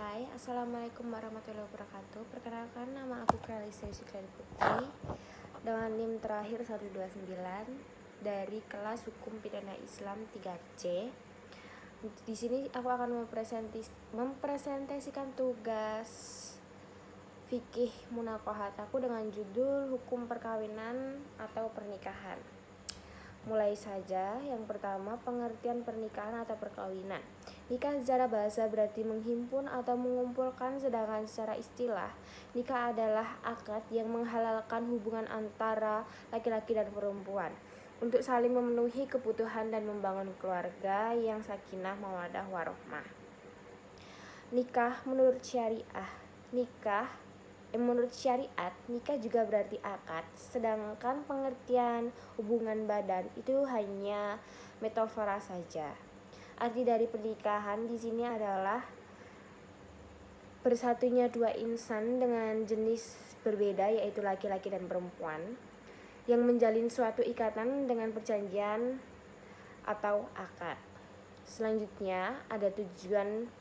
Hai, Assalamualaikum warahmatullahi wabarakatuh. Perkenalkan, nama aku Kralisa Yusufari Putri dengan NIM terakhir 129 dari kelas Hukum Pidana Islam 3C. Di sini aku akan mempresentasikan tugas fikih munaqahat aku dengan judul Hukum Perkawinan atau Pernikahan. Mulai saja, yang pertama pengertian pernikahan atau perkawinan. Nikah secara bahasa berarti menghimpun atau mengumpulkan, sedangkan secara istilah, nikah adalah akad yang menghalalkan hubungan antara laki-laki dan perempuan untuk saling memenuhi kebutuhan dan membangun keluarga yang sakinah mawaddah warohmah. Nikah menurut syariah. Menurut syariat, nikah juga berarti akad, sedangkan pengertian hubungan badan itu hanya metafora saja. Arti dari pernikahan di sini adalah bersatunya dua insan dengan jenis berbeda, yaitu laki-laki dan perempuan, yang menjalin suatu ikatan dengan perjanjian atau akad. Selanjutnya ada tujuan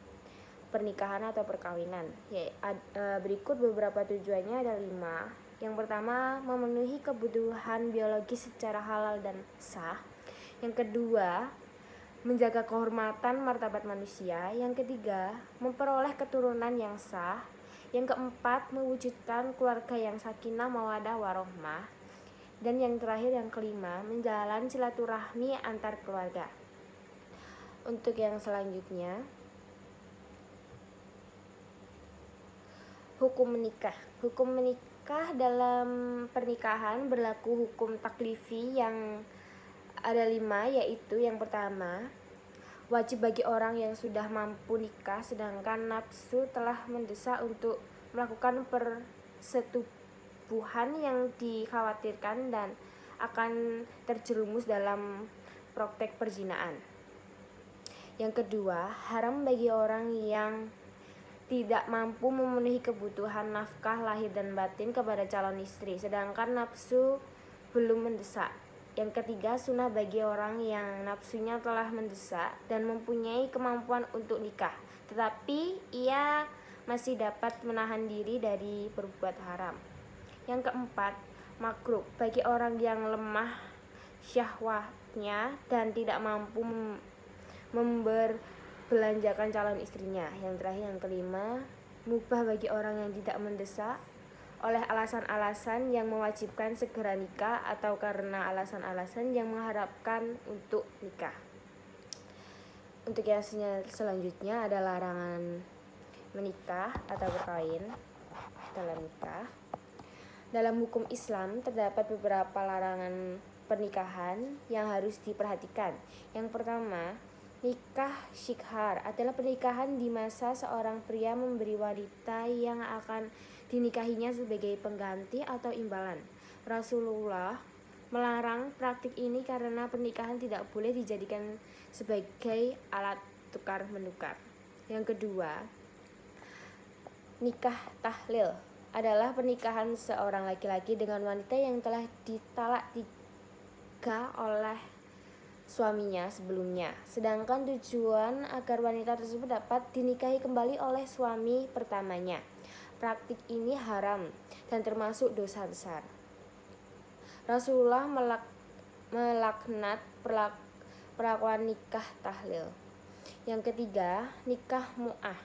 pernikahan atau perkawinan. Berikut beberapa tujuannya, ada 5. Yang pertama, memenuhi kebutuhan biologis secara halal dan sah. Yang kedua, menjaga kehormatan martabat manusia. Yang ketiga, memperoleh keturunan yang sah. Yang keempat, mewujudkan keluarga yang sakinah mawaddah warohmah. Dan yang terakhir, yang kelima, menjalin silaturahmi antar keluarga. Untuk yang selanjutnya, hukum menikah. Hukum menikah dalam pernikahan berlaku hukum taklifi yang ada 5, yaitu yang pertama, wajib bagi orang yang sudah mampu nikah sedangkan nafsu telah mendesak untuk melakukan persetubuhan yang dikhawatirkan dan akan terjerumus dalam praktek perzinahan. Yang kedua, haram bagi orang yang tidak mampu memenuhi kebutuhan nafkah lahir dan batin kepada calon istri sedangkan nafsu belum mendesak. Yang ketiga, sunnah bagi orang yang nafsunya telah mendesak dan mempunyai kemampuan untuk nikah, tetapi ia masih dapat menahan diri dari berbuat haram. Yang keempat, makruh bagi orang yang lemah syahwatnya dan tidak mampu memberbelanjakan calon istrinya. Yang terakhir, yang kelima, mubah bagi orang yang tidak mendesak oleh alasan-alasan yang mewajibkan segera nikah atau karena alasan-alasan yang mengharapkan untuk nikah. Untuk yang selanjutnya ada larangan menikah atau berkawin dalam nikah. Dalam hukum Islam terdapat beberapa larangan pernikahan yang harus diperhatikan. Yang pertama, nikah syikhar adalah pernikahan di masa seorang pria memberi wanita yang akan dinikahinya sebagai pengganti atau imbalan. Rasulullah melarang praktik ini karena pernikahan tidak boleh dijadikan sebagai alat tukar-menukar. Yang kedua, nikah tahlil adalah pernikahan seorang laki-laki dengan wanita yang telah ditalak 3 oleh suaminya sebelumnya, sedangkan tujuan agar wanita tersebut dapat dinikahi kembali oleh suami pertamanya. Praktik ini haram dan termasuk dosa besar. Rasulullah melaknat perlakuan nikah tahlil. Yang ketiga, nikah mut'ah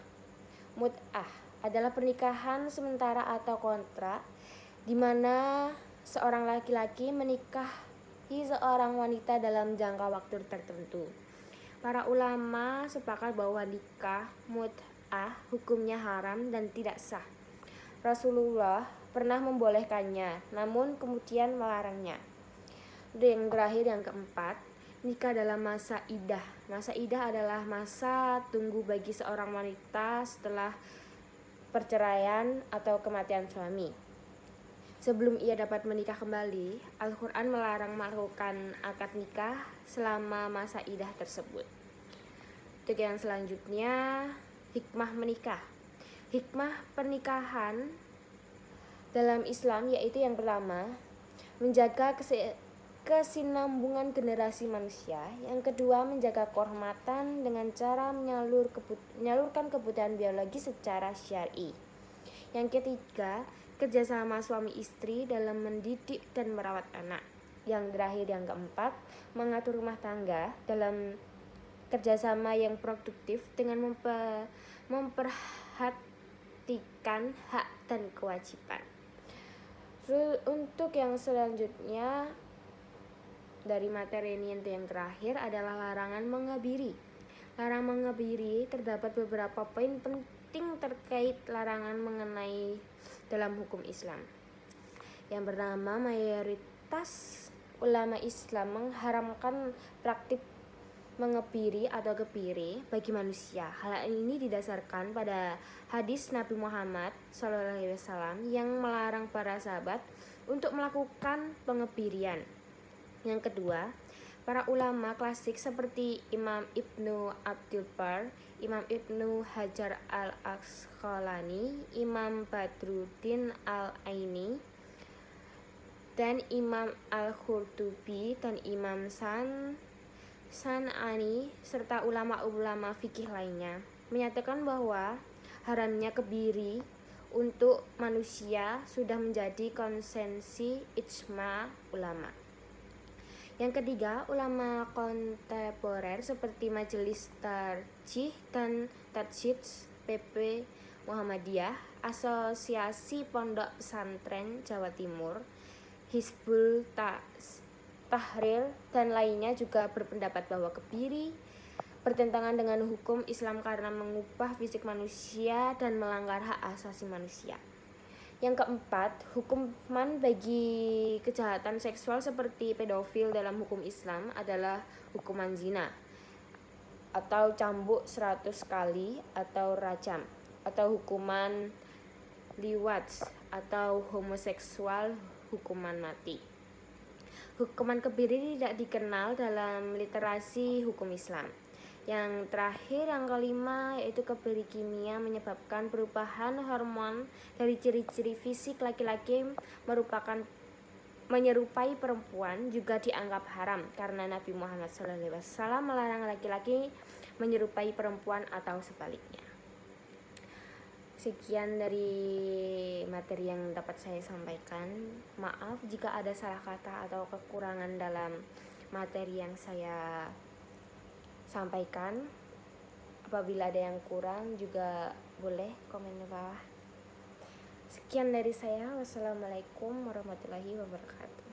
adalah pernikahan sementara atau kontrak di mana seorang laki-laki menikahi seorang wanita dalam jangka waktu tertentu. Para ulama sepakat bahwa nikah mut'ah hukumnya haram dan tidak sah. Rasulullah pernah membolehkannya, namun kemudian melarangnya. Yang terakhir, yang keempat, nikah dalam masa iddah. Masa iddah adalah masa tunggu bagi seorang wanita setelah perceraian atau kematian suami. Sebelum ia dapat menikah kembali, Al-Quran melarang melakukan akad nikah selama masa iddah tersebut. Untuk yang selanjutnya, hikmah menikah. Hikmah pernikahan dalam Islam yaitu yang pertama, menjaga kesinambungan generasi manusia. Yang kedua, menjaga kehormatan dengan cara menyalurkan kebutuhan biologi secara syar'i. Yang ketiga, kerjasama suami istri dalam mendidik dan merawat anak. Yang terakhir, yang keempat, mengatur rumah tangga dalam kerjasama yang produktif dengan memperhatikan hak dan kewajiban. Untuk yang selanjutnya dari materi ini yang terakhir adalah larangan mengebiri. Larangan mengebiri terdapat beberapa poin penting terkait larangan mengenai dalam hukum Islam. Yang pertama, mayoritas ulama Islam mengharamkan praktik mengebiri atau kebiri bagi manusia. Hal ini didasarkan pada hadis Nabi Muhammad SAW yang melarang para sahabat untuk melakukan pengebirian. Yang kedua, para ulama klasik seperti Imam Ibnu Abdul Bar, Imam Ibnu Hajar al-Asqalani, Imam Badruddin al-Aini, dan Imam al-Qurtubi dan Imam San'ani serta ulama-ulama fikih lainnya menyatakan bahwa haramnya kebiri untuk manusia sudah menjadi konsensus ijma ulama. Yang ketiga, ulama kontemporer seperti Majelis Tarjih dan Tajdid PP Muhammadiyah, Asosiasi Pondok Pesantren Jawa Timur, Hizbul Tahrir dan lainnya juga berpendapat bahwa kebiri bertentangan dengan hukum Islam karena mengubah fisik manusia dan melanggar hak asasi manusia. Yang keempat, hukuman bagi kejahatan seksual seperti pedofil dalam hukum Islam adalah hukuman zina atau cambuk 100 kali atau rajam, atau hukuman liwat atau homoseksual hukuman mati. Hukuman kebiri tidak dikenal dalam literasi hukum Islam. Yang terakhir, yang kelima, yaitu kebiri kimia menyebabkan perubahan hormon dari ciri-ciri fisik laki-laki menyerupai perempuan juga dianggap haram karena Nabi Muhammad SAW melarang laki-laki menyerupai perempuan atau sebaliknya. Sekian dari materi yang dapat saya sampaikan. Maaf jika ada salah kata atau kekurangan dalam materi yang saya sampaikan. Apabila ada yang kurang juga boleh komen di bawah. Sekian dari saya. Wassalamualaikum warahmatullahi wabarakatuh.